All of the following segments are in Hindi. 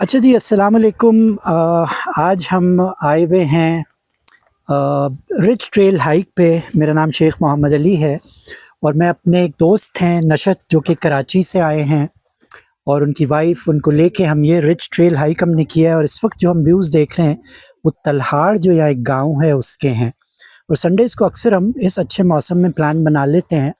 अच्छा जी, अस्सलाम वालेकुम। आज हम आए हुए हैं रिच ट्रेल हाइक पे। मेरा नाम शेख मोहम्मद अली है और मैं अपने एक दोस्त हैं नशत, जो कि कराची से आए हैं, और उनकी वाइफ, उनको लेके हम ये रिच ट्रेल हाइक हमने किया है। और इस वक्त जो हम व्यूज़ देख रहे हैं वो तलहाड़, जो यहाँ एक गांव है, उसके हैं। और संडेज़ को अक्सर हम इस अच्छे मौसम में प्लान बना लेते हैं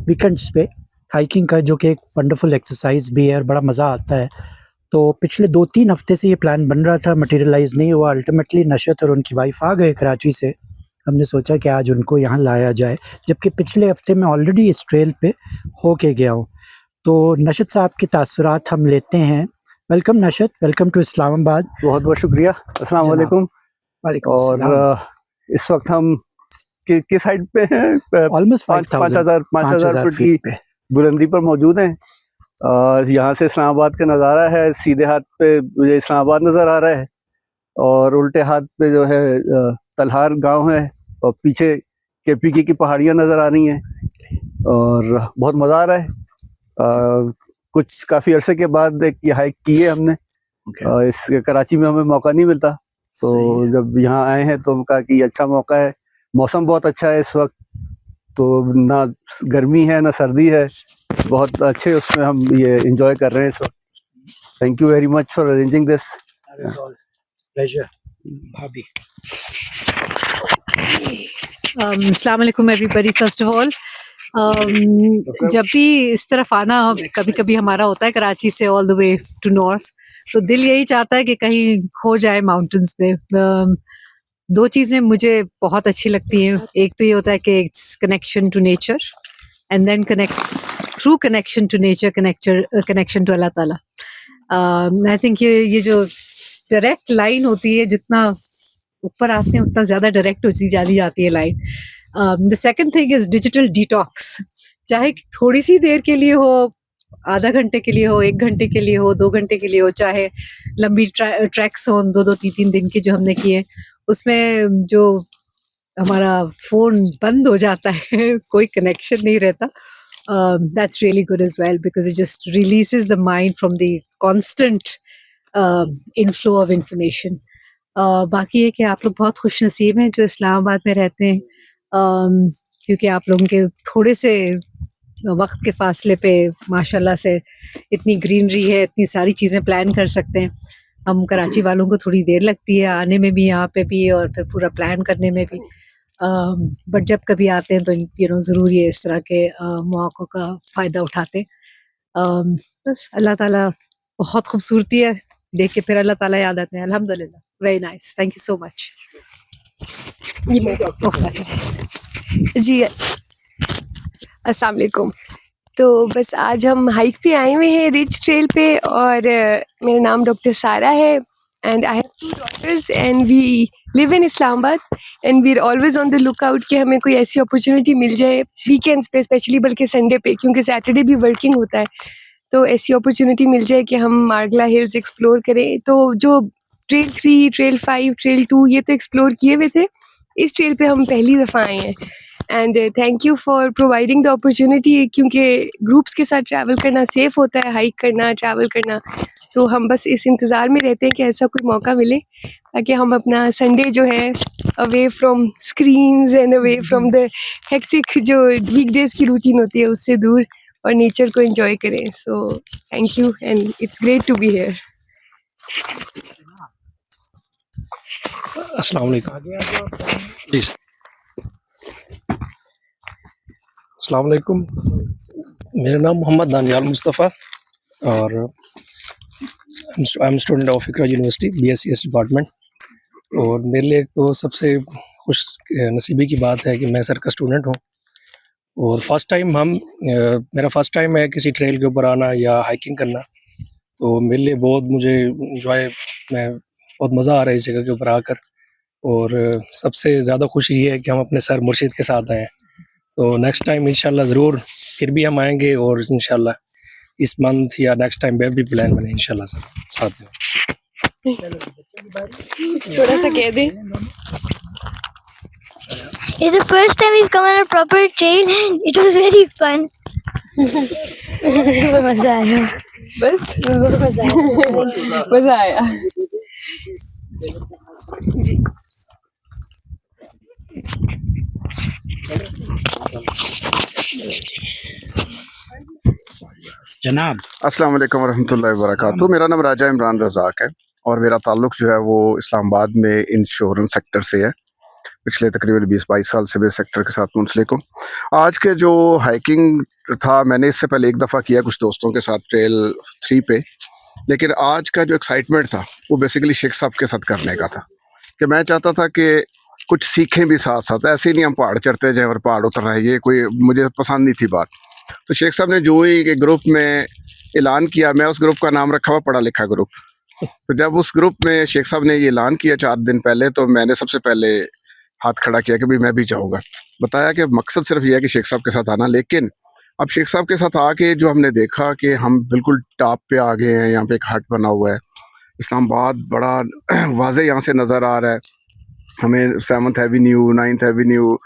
वीकेंड्स पे हाइकिंग का, जो कि एक वंडरफुल एक्सरसाइज भी है और बड़ा मज़ा आता है। तो पिछले 2-3 हफ्ते से ये प्लान बन रहा था, मटेरियलाइज़ नहीं हुआ। अल्टीमेटली नशत और उनकी वाइफ आ गए कराची से। हमने सोचा कि आज उनको यहाँ लाया जाए, जबकि पिछले हफ्ते मैं ऑलरेडी इस ट्रेल पे होके गया हूँ। तो नशत साहब के तासुरात हम लेते हैं। Welcome Nashat, welcome to Islamabad. बहुत बहुत शुक्रिया। अस्सलाम वालेकुम। वालेकुम और इस वक्त हम किस हाइट पे हैं? ऑलमोस्ट 5,000 फुट की बुलंदी पर मौजूद हैं। यहाँ से इस्लामाबाद का नज़ारा है। सीधे हाथ पे मुझे इस्लामाबाद नज़र आ रहा है और उल्टे हाथ पे जो है तलहार गांव है और पीछे केपीके की पहाड़ियाँ नज़र आ रही हैं और बहुत मज़ा आ रहा है। कुछ काफ़ी अरसे के बाद एक ये हाइक की है हमने। इस कराची में हमें मौका नहीं मिलता, तो जब यहाँ आए हैं तो कहा कि अच्छा मौका है। मौसम बहुत अच्छा है इस वक्त, तो ना गर्मी है ना सर्दी है, बहुत अच्छे उसमें हम ये एंजॉय कर रहे हैं इस वक्त। Thank you very much for arranging this. Pleasure भाभी। अस्सलाम वालेकुम एवरीबॉडी। फर्स्ट ऑफ ऑल, जब भी इस तरफ आना कभी कभी हमारा होता है कराची से all the way to north, तो दिल यही चाहता है कि कहीं खो जाए माउंटेन्स में। दो चीज़ें मुझे बहुत अच्छी लगती हैं। एक तो ये होता है कि connection to nature, and then through connection to nature connection to Allah Taala. I think ये जो डायरेक्ट लाइन होती है, जितना ऊपर आते हैं उतना ज़्यादा डायरेक्ट होती चली जाती है line. The second thing is digital detox. चाहे थोड़ी सी देर के लिए हो, आधा घंटे के लिए हो, 1 घंटे के लिए हो, 2 घंटे के लिए हो, चाहे लंबी ट्रैक्स हो 2-2 3-3 दिन की जो हमने किए, उसमें जो हमारा फ़ोन बंद हो जाता है कोई कनेक्शन नहीं रहता, that's really good as well, because it just releases the mind from the constant inflow of information. बाकी ये कि आप लोग बहुत खुशनसीब हैं जो इस्लामाबाद में रहते हैं, क्योंकि आप लोगों के थोड़े से वक्त के फासले पे माशाल्लाह से इतनी ग्रीनरी है, इतनी सारी चीज़ें प्लान कर सकते हैं। हम कराची वालों को थोड़ी देर लगती है आने में भी, यहाँ पे भी, और फिर पूरा प्लान करने में भी। बट जब कभी आते हैं तो ज़रूर ये इस तरह के मौक़ों का फ़ायदा उठाते हैं। बस अल्लाह ताला, बहुत खूबसूरती है, देख के फिर अल्लाह ताला याद आते हैं। अल्हम्दुलिल्लाह, very nice, thank you so much. जी अस्सलाम वालेकुम। तो बस आज हम हाइक पे आए हुए हैं रिच ट्रेल पे, और मेरा नाम डॉक्टर सारा है, and I have 2 daughters and we live in Islamabad, and we are always on the look out कि हमें कोई ऐसी अपॉर्चुनिटी मिल जाए वीकेंड्स पे, स्पेशली बल्कि संडे पे, क्योंकि सैटरडे भी वर्किंग होता है, तो ऐसी अपॉर्चुनिटी मिल जाए कि हम मार्गला हिल्स एक्सप्लोर करें। तो जो ट्रेल 3, ट्रेल 5, ट्रेल 2 ये तो एक्सप्लोर किए हुए थे, इस ट्रेल पे हम पहली दफ़ा आए हैं। And thank you for providing the opportunity, क्योंकि ग्रुप्स के साथ ट्रैवल करना सेफ़ होता है, हाइक करना, ट्रैवल करना। तो हम बस इस इंतज़ार में रहते हैं कि ऐसा कोई मौका मिले, ताकि हम अपना संडे जो है away from screens and away from the hectic जो वीकडेज़ की रूटीन होती है उससे दूर, और नेचर को एंजॉय करें। So thank you and it's great to be here. अस्सलाम वालेकुम जी। अस्सलाम वालेकुम, मेरा नाम मोहम्मद दानियाल मुस्तफ़ा और I am student of Iqra university, BSc department. और मेरे लिए तो सबसे खुश नसीबी की बात है कि मैं सर का स्टूडेंट हूँ, और मेरा फ़र्स्ट टाइम है किसी ट्रेल के ऊपर आना या हाइकिंग करना। तो मेरे लिए बहुत मज़ा आ रहा है इस जगह के ऊपर आकर, और सबसे ज़्यादा खुशी ये है कि हम अपने सर मुर्शिद के साथ आए हैं। तो नेक्स्ट टाइम इंशाल्लाह ज़रूर फिर भी हम आएंगे, और इंशाल्लाह इस मंथ या नेक्स्ट टाइम भी प्लान बने इंशाल्लाह सर साथ में। थोड़ा सा कह दे। It's the first time we've come on a proper trail and it was very fun. मजा आया। बस मजा आया जी। जनाब अस्सलाम वालेकुम रहमतुल्लाहि व बरकातहू। मेरा नाम राजा इमरान रज़ाक है और मेरा ताल्लुक़ जो है वो इस्लामाबाद में इंश्योरेंस सेक्टर से है। पिछले तकरीबन 20-22 साल से मैं सेक्टर के साथ मुंसलिक हूँ। आज के जो हाइकिंग था मैंने इससे पहले एक दफ़ा किया कुछ दोस्तों के साथ ट्रेल 3 पे, लेकिन आज का जो एक्साइटमेंट था वो बेसिकली शेख साहब के साथ करने का था कि मैं चाहता था कि कुछ सीखें भी साथ साथ, ऐसे ही नहीं हम पहाड़ चढ़ते जाएँ और पहाड़ उतर रहे हैं, ये कोई मुझे पसंद नहीं थी बात। तो शेख साहब ने जो ही एक ग्रुप में ऐलान किया, मैं उस ग्रुप का नाम रखा हुआ पढ़ा लिखा ग्रुप। तो जब उस ग्रुप में शेख साहब ने ये ऐलान किया 4 दिन पहले, तो मैंने सबसे पहले हाथ खड़ा किया कि भाई मैं भी जाऊँगा। बताया कि मकसद सिर्फ ये है कि शेख साहब के साथ आना, लेकिन अब शेख साहब के साथ आके जो हमने देखा कि हम बिल्कुल टॉप पे आ गए हैं। यहाँ पे एक हट बना हुआ है, इस्लामाबाद बड़ा वाज़े यहाँ से नज़र आ रहा है हमें। 7th Avenue, 9th Avenue,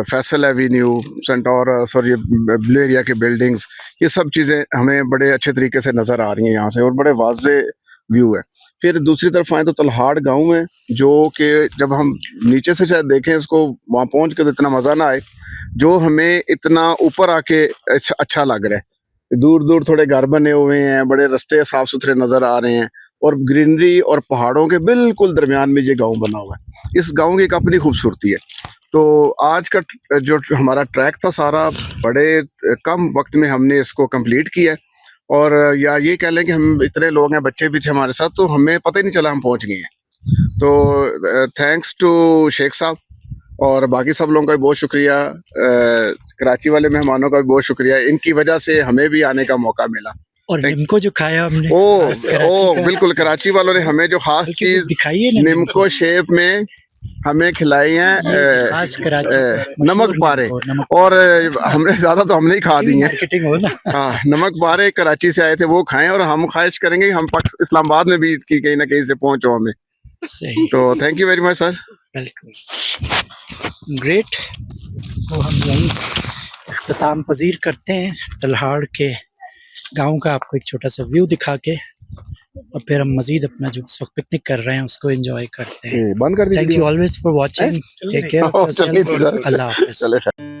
Faisal Avenue, Centaurus और ये ब्लू एरिया के बिल्डिंग्स, ये सब चीज़ें हमें बड़े अच्छे तरीके से नज़र आ रही हैं यहाँ से और बड़े वाज़े व्यू है। फिर दूसरी तरफ आए तो तलहाड़ गांव है, जो कि जब हम नीचे से शायद देखें इसको, वहाँ पहुँच के तो इतना मज़ा ना आए जो हमें इतना ऊपर आके अच्छा लग रहा है। दूर दूर थोड़े घर बने हुए हैं, बड़े रास्ते साफ़ सुथरे नज़र आ रहे हैं और ग्रीनरी और पहाड़ों के बिल्कुल दरमियान में ये गाँव बना हुआ है। इस गाँव की एक अपनी खूबसूरती है। तो आज का जो हमारा ट्रैक था सारा बड़े कम वक्त में हमने इसको कंप्लीट किया, और या ये कह लें कि हम इतने लोग हैं, बच्चे भी थे हमारे साथ, तो हमें पता ही नहीं चला हम पहुंच गए हैं। तो थैंक्स टू शेख साहब और बाकी सब लोगों का भी बहुत शुक्रिया, कराची वाले मेहमानों का भी बहुत शुक्रिया, इनकी वजह से हमें भी आने का मौका मिला। और निम्को जो खाया हमने, बिल्कुल कराची वालों ने हमें जो खास चीज दिखाई है निम्को शेप में हमें खिलाई हैं, खास कराची नमक पारे, और हमने ज्यादा तो हमने ही खा दी हैं। मार्केटिंग हो ना। हाँ, नमक पारे कराची से आए थे वो खाएं, और हम ख्वाहिश करेंगे हम इस्लामाबाद में भी इसकी कहीं ना कहीं से पहुंचो हमें। सही, तो thank you very much sir. Welcome, great. तो हम यहीं इख्तिताम पजीर करते हैं तलहाड़ के गांव का, आपको एक छोटा सा व्यू दिखा के, और फिर हम मजीद अपना जो इस वक्त पिकनिक कर रहे हैं उसको एंजॉय करते हैं। बंद कर दीजिए। Thank you always for watching, take care of yourself, Allah हाफिज़।